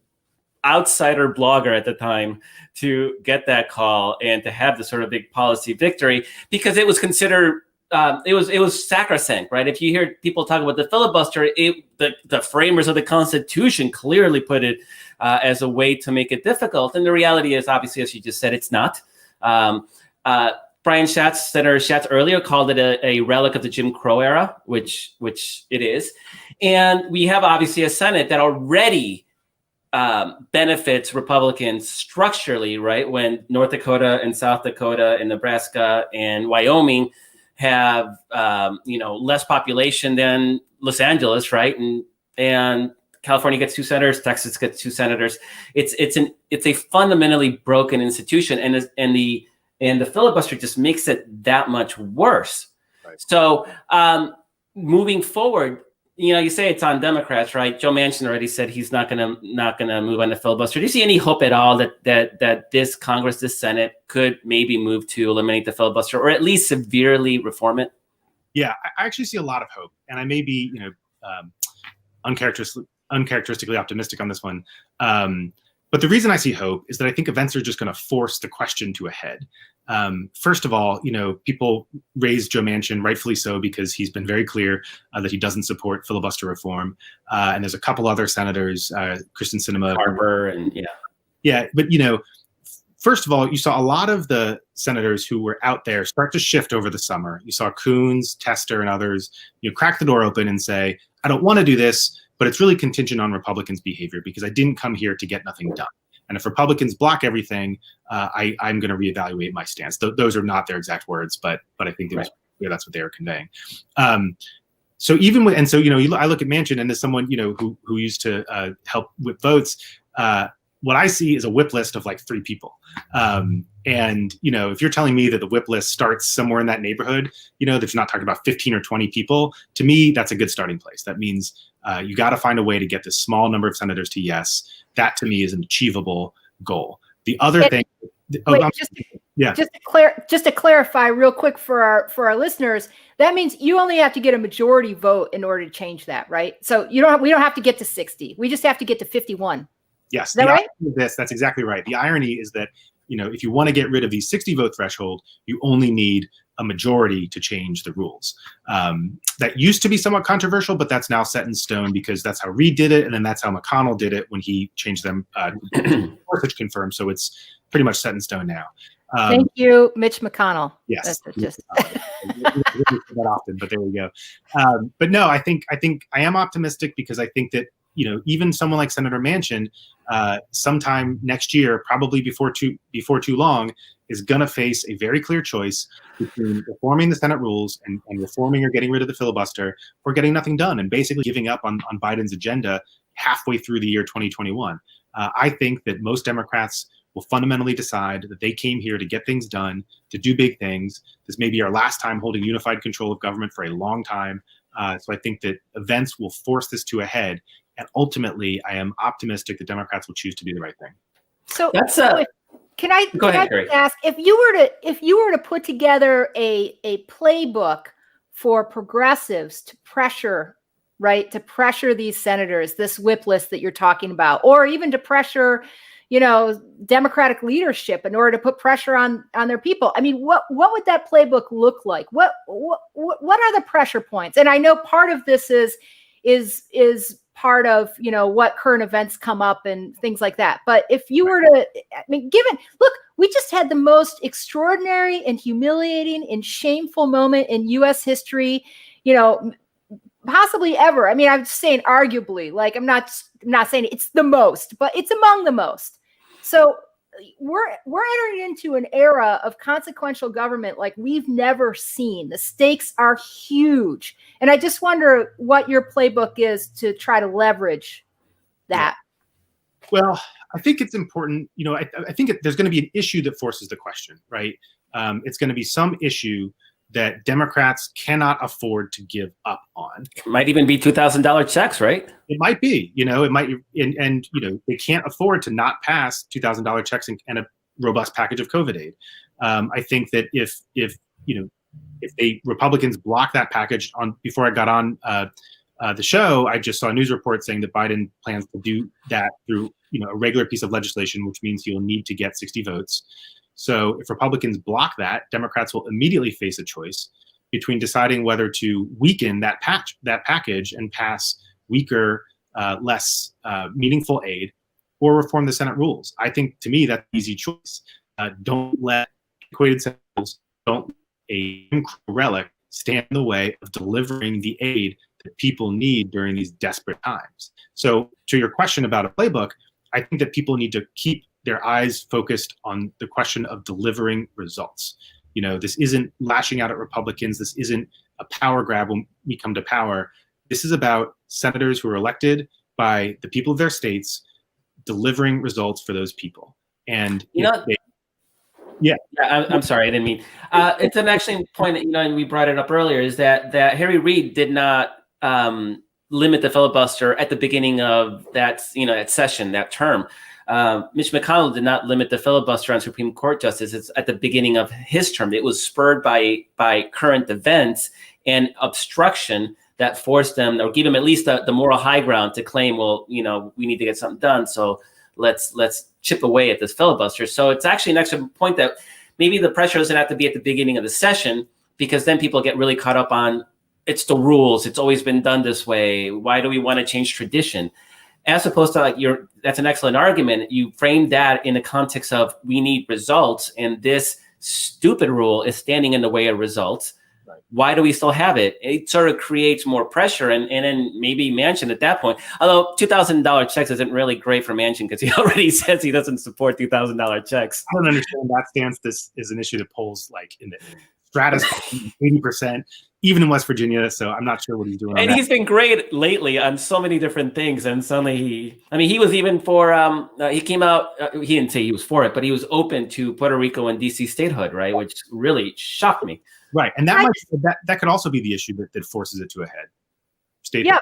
outsider blogger at the time to get that call and to have this sort of big policy victory, because it was considered it was sacrosanct, right? If you hear people talk about the filibuster, the framers of the Constitution clearly put it as a way to make it difficult. And the reality is, obviously, as you just said, it's not. Brian Schatz, Senator Schatz, earlier called it a relic of the Jim Crow era, which it is. And we have obviously a Senate that already benefits Republicans structurally, right? When North Dakota and South Dakota and Nebraska and Wyoming have less population than Los Angeles, right? And California gets 2 senators, Texas gets 2 senators. It's a fundamentally broken institution, and the filibuster just makes it that much worse. Right. So moving forward, you say it's on Democrats, right? Joe Manchin already said he's not gonna move on the filibuster. Do you see any hope at all that this Congress, this Senate, could maybe move to eliminate the filibuster, or at least severely reform it? Yeah, I actually see a lot of hope, and I may be, uncharacteristically optimistic on this one. But the reason I see hope is that I think events are just going to force the question to a head. First of all, people raise Joe Manchin, rightfully so, because he's been very clear that he doesn't support filibuster reform. And there's a couple other senators, Kristen Sinema, Harper, and yeah. But first of all, you saw a lot of the senators who were out there start to shift over the summer. You saw Coons, Tester, and others, crack the door open and say, I don't want to do this, but it's really contingent on Republicans' behavior because I didn't come here to get nothing done. And if Republicans block everything, I'm going to reevaluate my stance. Those are not their exact words, but I think that's what they were conveying. So even with, and so, I look at Manchin, and as someone, who used to help whip votes, what I see is a whip list of like 3 people. And, if you're telling me that the whip list starts somewhere in that neighborhood, that you're not talking about 15 or 20 people, to me, that's a good starting place. That means you got to find a way to get this small number of senators to yes. That to me is an achievable goal. The other thing, just to clarify real quick for our listeners, that means you only have to get a majority vote in order to change that, right? So we don't have to get to 60. We just have to get to 51. Yes, is that right? That's exactly right. The irony is that, if you want to get rid of the 60 vote threshold, you only need a majority to change the rules. That used to be somewhat controversial, but that's now set in stone because that's how Reid did it, and then that's how McConnell did it when he changed them Gorsuch confirmed. So it's pretty much set in stone now. Thank you, Mitch McConnell. Yes, just that often, but there we go. But no, I think I am optimistic because I think that even someone like Senator Manchin, sometime next year, probably before too long, is going to face a very clear choice between reforming the Senate rules and reforming or getting rid of the filibuster, or getting nothing done and basically giving up on Biden's agenda halfway through the year 2021. I think that most Democrats will fundamentally decide that they came here to get things done, to do big things. This may be our last time holding unified control of government for a long time. So I think that events will force this to a head. And ultimately, I am optimistic that Democrats will choose to do the right thing. So that's can I just ask, if you were to put together a playbook for progressives to pressure, right, to pressure these senators, this whip list that you're talking about, or even to pressure, Democratic leadership in order to put pressure on their people. I mean, what would that playbook look like? What are the pressure points? And I know part of this is part of, what current events come up and things like that. But if you were to, look, we just had the most extraordinary and humiliating and shameful moment in U.S. history, possibly ever. I mean, I'm just saying arguably, like, I'm not saying it's the most, but it's among the most. So we're entering into an era of consequential government like we've never seen. The stakes are huge. And I just wonder what your playbook is to try to leverage that. Well, I think it's important, I think there's going to be an issue that forces the question, right? It's going to be some issue that Democrats cannot afford to give up on. It might even be $2,000 checks, right? It might be, it might, and they can't afford to not pass $2,000 checks and a robust package of COVID aid. I think that if Republicans block that package before I got on the show, I just saw a news report saying that Biden plans to do that through, a regular piece of legislation, which means he'll need to get 60 votes. So if Republicans block that, Democrats will immediately face a choice between deciding whether to weaken that package and pass weaker, less meaningful aid, or reform the Senate rules. I think, to me, that's an easy choice. Don't let equated Senate rules, don't let a relic stand in the way of delivering the aid that people need during these desperate times. So to your question about a playbook, I think that people need to keep their eyes focused on the question of delivering results. This isn't lashing out at Republicans. This isn't a power grab when we come to power. This is about senators who are elected by the people of their states delivering results for those people. And I'm sorry, I didn't mean. It's an actually point that, and we brought it up earlier, is that Harry Reid did not limit the filibuster at the beginning of that session, that term. Mitch McConnell did not limit the filibuster on Supreme Court justices at the beginning of his term. It was spurred by current events and obstruction that forced them, or give them at least the moral high ground to claim, well, we need to get something done, so let's chip away at this filibuster. So it's actually an extra point that maybe the pressure doesn't have to be at the beginning of the session, because then people get really caught up on, it's the rules, it's always been done this way, why do we want to change tradition? as opposed to that's an excellent argument. You frame that in the context of we need results, and this stupid rule is standing in the way of results. Right. Why do we still have it? It sort of creates more pressure, and then maybe Manchin at that point, although $2,000 checks isn't really great for Manchin because he already says he doesn't support $2,000 checks. I don't understand that stance. This is an issue that polls like in the stratus 80%, even in West Virginia. So I'm not sure what he's doing. And he's been great lately on so many different things. And suddenly he was even for, he came out, he didn't say he was for it, but he was open to Puerto Rico and DC statehood, right? Which really shocked me. Right. And that could also be the issue that forces it to a head. Statehood. Yeah.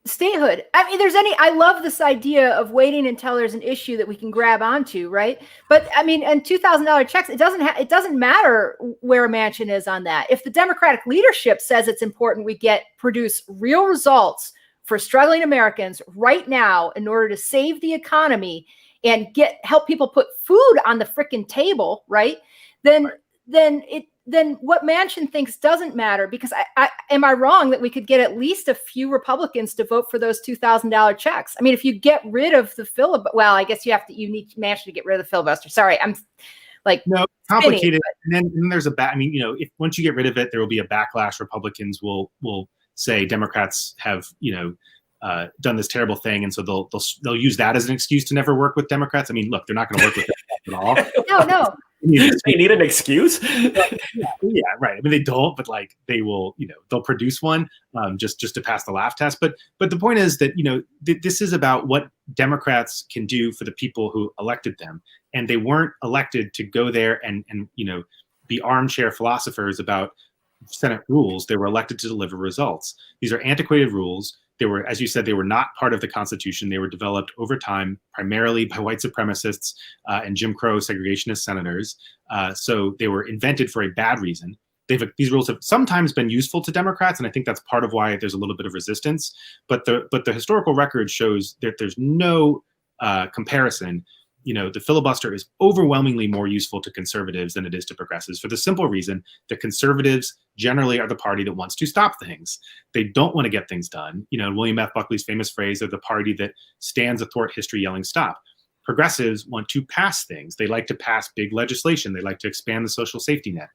Statehood. I mean, I love this idea of waiting until there's an issue that we can grab onto, right? But I mean, and $2,000 checks, it doesn't matter where Manchin is on that. If the Democratic leadership says it's important, we produce real results for struggling Americans right now in order to save the economy and help people put food on the frickin' table, right? Then what Manchin thinks doesn't matter, because am I wrong that we could get at least a few Republicans to vote for those $2,000 checks? I mean, if you get rid of the filibuster, well, I guess you need Manchin to get rid of the filibuster. Sorry, I'm like no complicated. And then there's if once you get rid of it, there will be a backlash. Republicans will say Democrats have done this terrible thing, and so they'll use that as an excuse to never work with Democrats. I mean, look, they're not going to work with Democrats at all. No. They need an excuse. Yeah, right. I mean, they don't, but like they will, they'll produce one just to pass the laugh test. But the point is that this is about what Democrats can do for the people who elected them, and they weren't elected to go there and be armchair philosophers about Senate rules. They were elected to deliver results. These are antiquated rules. They were, as you said, they were not part of the Constitution. They were developed over time, primarily by white supremacists and Jim Crow segregationist senators. So they were invented for a bad reason. These rules have sometimes been useful to Democrats, and I think that's part of why there's a little bit of resistance. But the historical record shows that there's no comparison. The filibuster is overwhelmingly more useful to conservatives than it is to progressives, for the simple reason that conservatives generally are the party that wants to stop things. They don't want to get things done. William F. Buckley's famous phrase, they're the party that stands athwart history yelling stop. Progressives want to pass things. They like to pass big legislation. They like to expand the social safety net.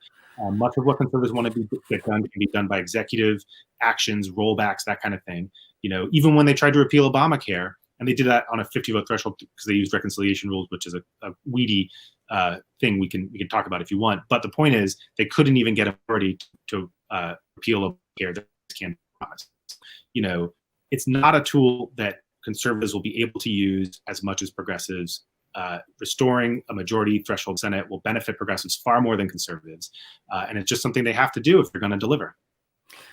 Much of what conservatives want to get done can be done by executive actions, rollbacks, that kind of thing. Even when they tried to repeal Obamacare, and they did that on a 50-vote threshold because they used reconciliation rules, which is a weedy thing we can talk about if you want. But the point is, they couldn't even get a majority to repeal Obamacare. That can't promise. It's not a tool that conservatives will be able to use as much as progressives. Restoring a majority threshold Senate will benefit progressives far more than conservatives, and it's just something they have to do if they're going to deliver.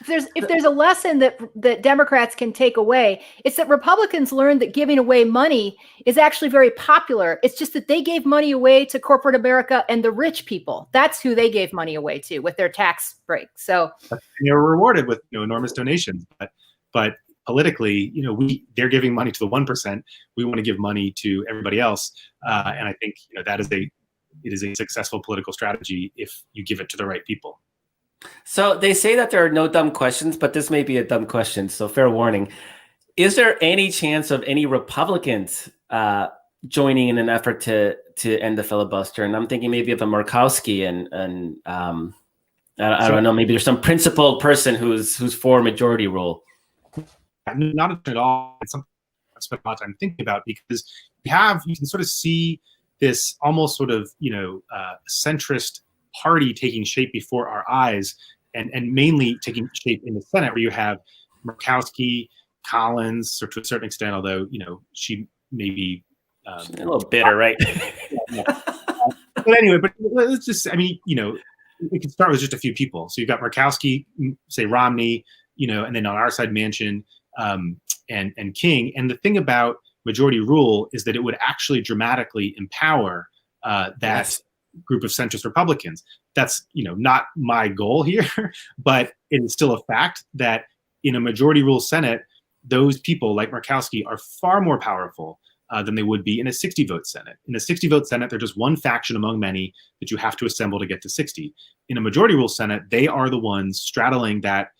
If there's a lesson that Democrats can take away, it's that Republicans learned that giving away money is actually very popular. It's just that they gave money away to corporate America and the rich people. That's who they gave money away to with their tax break. So they were rewarded with enormous donations, but politically, they're giving money to the 1%. We want to give money to everybody else, and I think it is a successful political strategy if you give it to the right people. So they say that there are no dumb questions, but this may be a dumb question, so fair warning. Is there any chance of any Republicans joining in an effort to end the filibuster? And I'm thinking maybe of a Murkowski and I don't know, maybe there's some principled person who's for majority rule. Not at all. It's something I've spent a lot of time thinking about, because you can sort of see this almost sort of centrist party taking shape before our eyes, and mainly taking shape in the Senate, where you have Murkowski, Collins, or to a certain extent, although she may be a little bitter, right? But anyway, let's just, we can start with just a few people. So you've got Murkowski, say Romney, and then on our side, Manchin, and King. And the thing about majority rule is that it would actually dramatically empower that group of centrist Republicans. That's not my goal here, but it is still a fact that in a majority rule Senate, those people like Murkowski are far more powerful than they would be in a 60-vote Senate. In a 60-vote Senate, they're just one faction among many that you have to assemble to get to 60. In a majority rule Senate, they are the ones straddling that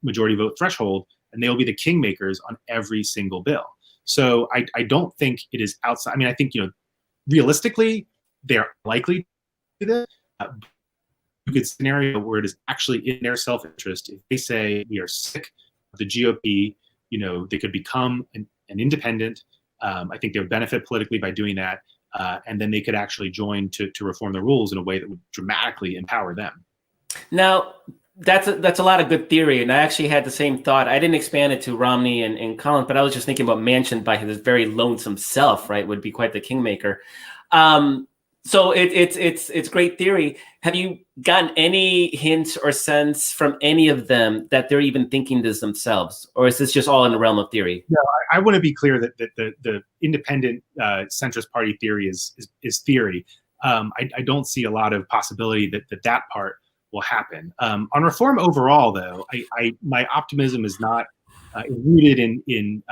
majority vote threshold, and they'll be the kingmakers on every single bill. So I don't think it is outside. I mean, I think, realistically, they're likely to do this. A good scenario where it is actually in their self-interest. If they say we are sick of the GOP, they could become an independent. I think they would benefit politically by doing that. And then they could actually join to reform the rules in a way that would dramatically empower them. Now, that's a lot of good theory, and I actually had the same thought. I didn't expand it to Romney and Collins, but I was just thinking about Manchin by his very lonesome self, right, would be quite the kingmaker. So it's great theory. Have you gotten any hints or sense from any of them that they're even thinking this themselves, or is this just all in the realm of theory? No, I want to be clear that the independent centrist party theory is theory. I don't see a lot of possibility that part will happen. On reform overall, though, my optimism is not rooted in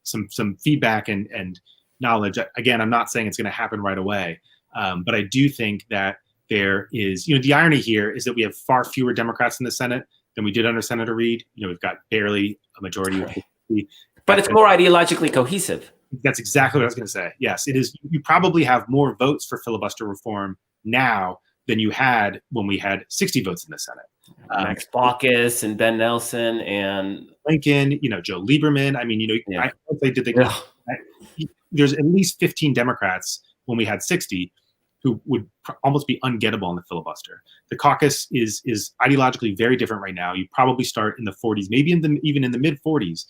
some feedback and knowledge. Again, I'm not saying it's going to happen right away, but I do think that there is, the irony here is that we have far fewer Democrats in the Senate than we did under Senator Reid. We've got barely a majority of 50. But it's more ideologically cohesive. That's exactly what I was going to say. Yes, it is. You probably have more votes for filibuster reform now than you had when we had 60 votes in the Senate. Max Baucus and Ben Nelson and Lincoln, Joe Lieberman. I mean, I don't say did they. There's at least 15 Democrats when we had 60 who would almost be ungettable on the filibuster. The caucus is ideologically very different right now. You probably start in the 40s, maybe even in the mid 40s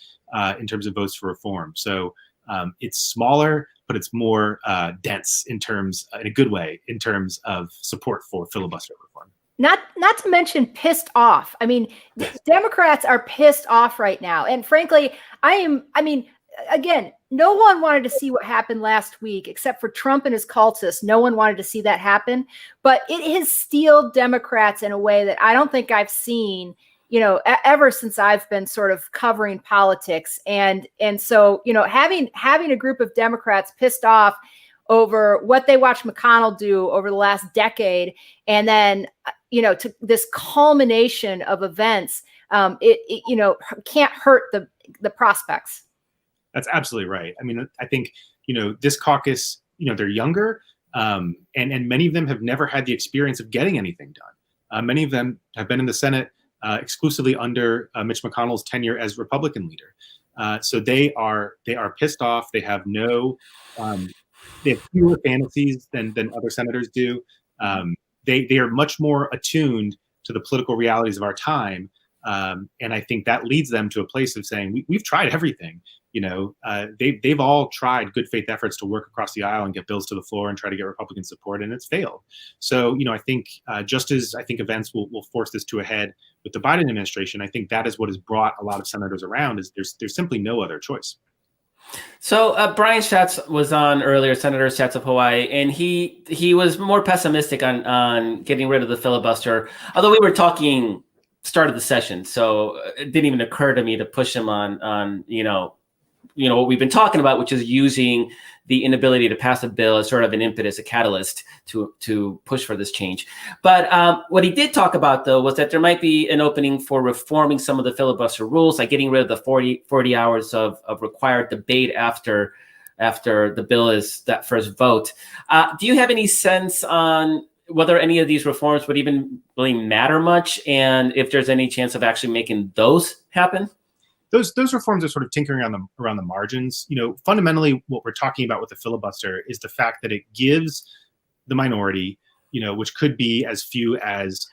in terms of votes for reform. So it's smaller, but it's more dense in a good way, in terms of support for filibuster reform. Not to mention pissed off. I mean, Democrats are pissed off right now. And frankly, again, no one wanted to see what happened last week, except for Trump and his cultists. No one wanted to see that happen. But it has steeled Democrats in a way that I don't think I've seen, ever since I've been sort of covering politics. And so, having a group of Democrats pissed off over what they watched McConnell do over the last decade, and then, to this culmination of events, it can't hurt the prospects. That's absolutely right. I mean, I think, this caucus, they're younger, and many of them have never had the experience of getting anything done. Many of them have been in the Senate exclusively under Mitch McConnell's tenure as Republican leader. So they are pissed off. They have they have fewer fantasies than other senators do. They are much more attuned to the political realities of our time. And I think that leads them to a place of saying, we've tried everything. They've all tried good faith efforts to work across the aisle and get bills to the floor and try to get Republican support, and it's failed. So, I think just as I think events will force this to a head with the Biden administration, I think that is what has brought a lot of senators around, is there's simply no other choice. So Brian Schatz was on earlier, Senator Schatz of Hawaii, and he was more pessimistic on getting rid of the filibuster, although we were talking start of the session. So it didn't even occur to me to push him on what we've been talking about, which is using the inability to pass a bill as sort of an impetus, a catalyst to push for this change. But what he did talk about, though, was that there might be an opening for reforming some of the filibuster rules, like getting rid of the 40 hours of required debate after the bill is that first vote. Do you have any sense on whether any of these reforms would even really matter much, and if there's any chance of actually making those happen? Those reforms are sort of tinkering around the margins. Fundamentally, what we're talking about with the filibuster is the fact that it gives the minority, which could be as few as,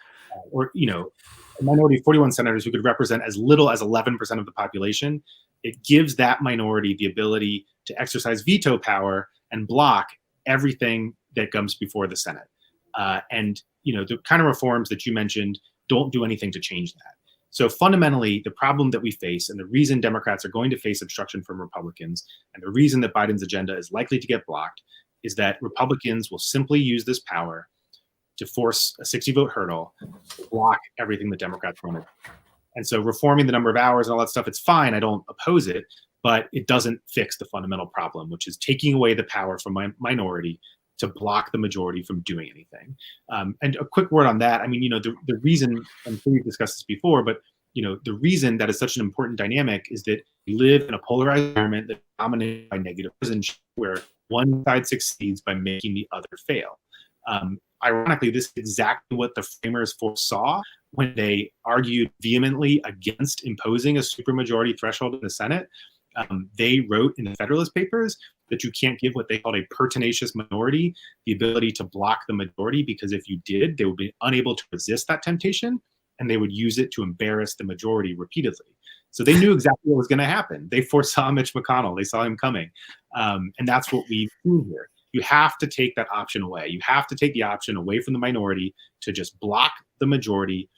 a minority of 41 senators who could represent as little as 11% of the population. It gives that minority the ability to exercise veto power and block everything that comes before the Senate. The kind of reforms that you mentioned don't do anything to change that. So fundamentally, the problem that we face, and the reason Democrats are going to face obstruction from Republicans, and the reason that Biden's agenda is likely to get blocked, is that Republicans will simply use this power to force a 60-vote hurdle to block everything that Democrats want to do. And so reforming the number of hours and all that stuff, it's fine. I don't oppose it, but it doesn't fix the fundamental problem, which is taking away the power from my minority to block the majority from doing anything. And a quick word on that. I mean, the reason, I'm sure we've discussed this before, but the reason that is such an important dynamic is that we live in a polarized environment that's dominated by negative partisanship, where one side succeeds by making the other fail. Ironically, this is exactly what the framers foresaw when they argued vehemently against imposing a supermajority threshold in the Senate. They wrote in the Federalist Papers that you can't give what they called a pertinacious minority the ability to block the majority, because if you did, they would be unable to resist that temptation, and they would use it to embarrass the majority repeatedly. So they knew exactly what was going to happen. They foresaw Mitch McConnell. They saw him coming. And that's what we've seen here. You have to take that option away. You have to take the option away from the minority to just block the majority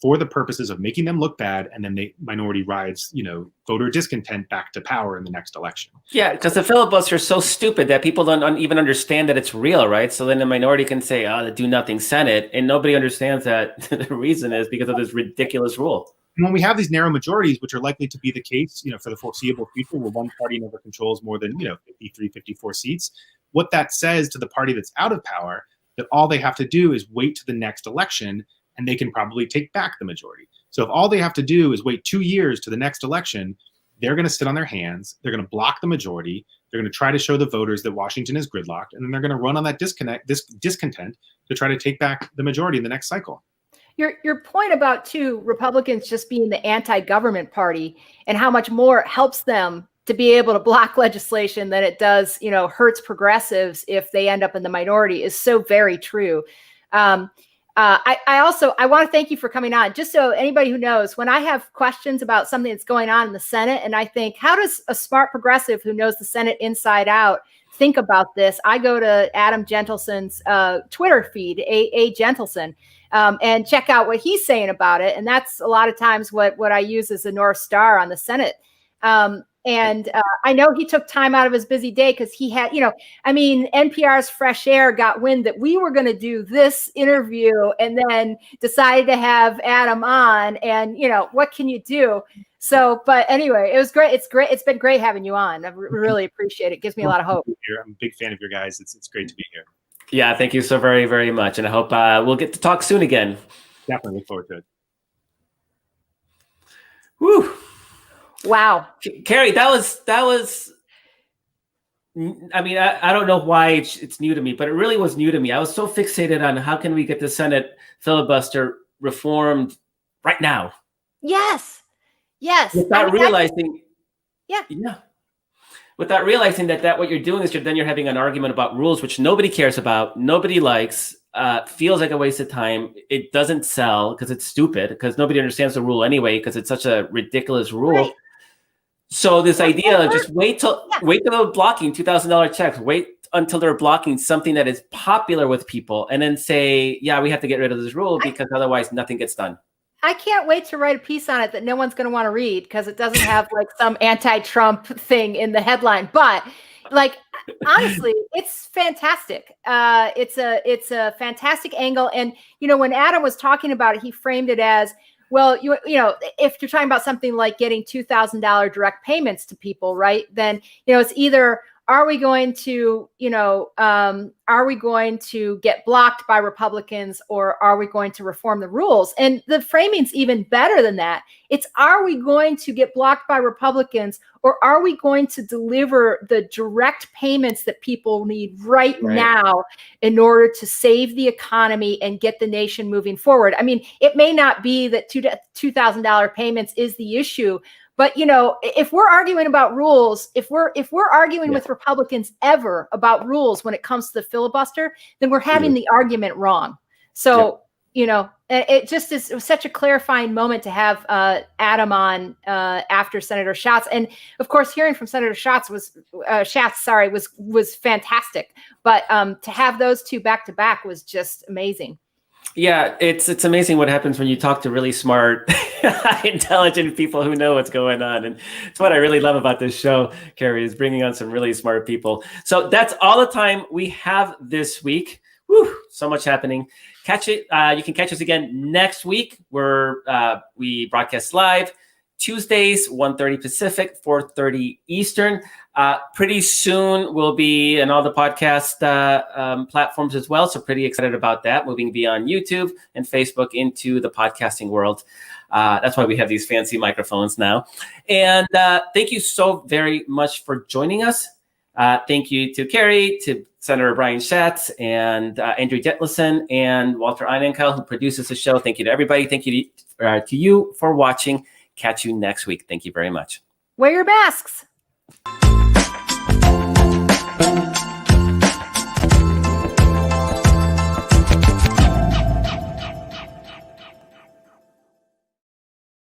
for the purposes of making them look bad, and then the minority rides, voter discontent back to power in the next election. Yeah, because the filibuster is so stupid that people don't even understand that it's real, right? So then the minority can say, the do-nothing Senate, and nobody understands that the reason is because of this ridiculous rule. And when we have these narrow majorities, which are likely to be the case, for the foreseeable future, where one party never controls more than, 53, 54 seats, what that says to the party that's out of power, that all they have to do is wait to the next election, and they can probably take back the majority. So if all they have to do is wait 2 years to the next election, they're going to sit on their hands. They're going to block the majority. They're going to try to show the voters that Washington is gridlocked, and then they're going to run on that discontent to try to take back the majority in the next cycle. Your point about Republicans just being the anti-government party and how much more it helps them to be able to block legislation than it does, hurts progressives if they end up in the minority is so very true. I want to thank you for coming on. Just so anybody who knows, when I have questions about something that's going on in the Senate, and I think, how does a smart progressive who knows the Senate inside out think about this? I go to Adam Jentleson's Twitter feed, aide Jentleson, and check out what he's saying about it. And that's a lot of times what I use as a North Star on the Senate. And I know he took time out of his busy day because he had, NPR's Fresh Air got wind that we were going to do this interview and then decided to have Adam on. And, what can you do? So, but anyway, it was great. It's great. It's been great having you on. I really appreciate it. It gives me a lot of hope. I'm a big fan of your guys. It's great to be here. Yeah, thank you so very, very much. And I hope we'll get to talk soon again. Definitely look forward to it. Woo. Wow. Carrie, that was, I don't know why it's new to me, but it really was new to me. I was so fixated on how can we get the Senate filibuster reformed right now? Yes. Without realizing. Yeah. Without realizing that what you're doing is you're having an argument about rules, which nobody cares about, nobody likes, feels like a waste of time. It doesn't sell because it's stupid, because nobody understands the rule anyway, because it's such a ridiculous rule. Right. So this idea of just wait till they're blocking $2,000 checks, wait until they're blocking something that is popular with people, and then say, yeah, we have to get rid of this rule because otherwise nothing gets done. I can't wait to write a piece on it that no one's going to want to read because it doesn't have like some anti-Trump thing in the headline. But honestly, it's fantastic. It's a fantastic angle. And, when Adam was talking about it, he framed it as, well, if you're talking about something like getting $2,000 direct payments to people, right, then, it's either, are we going to get blocked by Republicans, or are we going to reform the rules? And the framing's even better than that. It's, are we going to get blocked by Republicans, or are we going to deliver the direct payments that people need right now in order to save the economy and get the nation moving forward? I mean, it may not be that $2,000 payments is the issue, but, if we're arguing about rules, if we're arguing with Republicans ever about rules when it comes to the filibuster, then we're having the argument wrong. So, it just is, it was such a clarifying moment to have Adam on after Senator Schatz. And of course, hearing from Senator Schatz was fantastic. But to have those two back to back was just amazing. Yeah, it's amazing what happens when you talk to really smart, intelligent people who know what's going on. And it's what I really love about this show, Carrie, is bringing on some really smart people. So that's all the time we have this week. Whew, so much happening. Catch it. You can catch us again next week, where we broadcast live Tuesdays, 1:30 Pacific, 4:30 Eastern. Pretty soon we'll be in all the podcast platforms as well. So pretty excited about that, moving beyond YouTube and Facebook into the podcasting world. That's why we have these fancy microphones now. And thank you so very much for joining us. Thank you to Carrie, to Senator Brian Schatz, and Andrew Jentleson, and Walter Einenkel, who produces the show. Thank you to everybody. Thank you to you for watching. Catch you next week. Thank you very much. Wear your masks.